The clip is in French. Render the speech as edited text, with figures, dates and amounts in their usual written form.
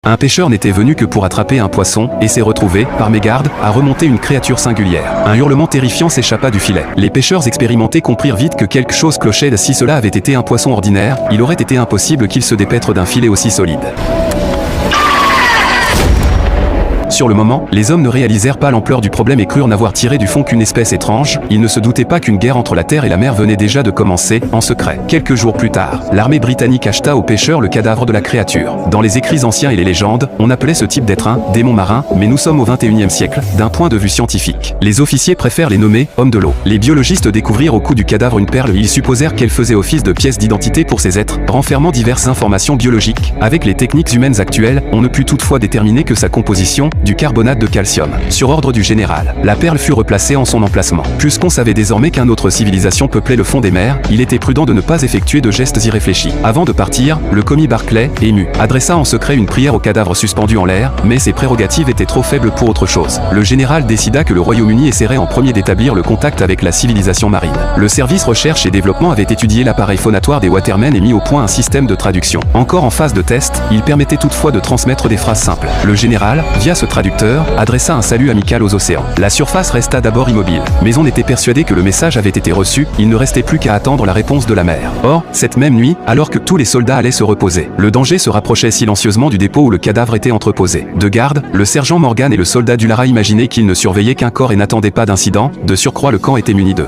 Un pêcheur n'était venu que pour attraper un poisson, et s'est retrouvé, par mégarde, à remonter une créature singulière. Un hurlement terrifiant s'échappa du filet. Les pêcheurs expérimentés comprirent vite que quelque chose clochait. Si cela avait été un poisson ordinaire, il aurait été impossible qu'il se dépêtre d'un filet aussi solide. Sur le moment, les hommes ne réalisèrent pas l'ampleur du problème et crurent n'avoir tiré du fond qu'une espèce étrange. Ils ne se doutaient pas qu'une guerre entre la terre et la mer venait déjà de commencer, en secret. Quelques jours plus tard, l'armée britannique acheta aux pêcheurs le cadavre de la créature. Dans les écrits anciens et les légendes, on appelait ce type d'être un démon marin, mais nous sommes au XXIe siècle, d'un point de vue scientifique. Les officiers préfèrent les nommer hommes de l'eau. Les biologistes découvrirent au cou du cadavre une perle. Ils supposèrent qu'elle faisait office de pièce d'identité pour ces êtres, renfermant diverses informations biologiques. Avec les techniques humaines actuelles, on ne put toutefois déterminer que sa composition, du carbonate de calcium. Sur ordre du général, la perle fut replacée en son emplacement. Puisqu'on savait désormais qu'une autre civilisation peuplait le fond des mers, il était prudent de ne pas effectuer de gestes irréfléchis. Avant de partir, le commis Barclay, ému, adressa en secret une prière au cadavre suspendu en l'air, mais ses prérogatives étaient trop faibles pour autre chose. Le général décida que le Royaume-Uni essaierait en premier d'établir le contact avec la civilisation marine. Le service recherche et développement avait étudié l'appareil phonatoire des Watermen et mis au point un système de traduction. Encore en phase de test, il permettait toutefois de transmettre des phrases simples. Le général, via ce traducteur, adressa un salut amical aux océans. La surface resta d'abord immobile, mais on était persuadé que le message avait été reçu. Il ne restait plus qu'à attendre la réponse de la mer. Or, cette même nuit, alors que tous les soldats allaient se reposer, le danger se rapprochait silencieusement du dépôt où le cadavre était entreposé. De garde, le sergent Morgan et le soldat Dulara imaginaient qu'ils ne surveillaient qu'un corps et n'attendaient pas d'incident. De surcroît, le camp était muni d'eux.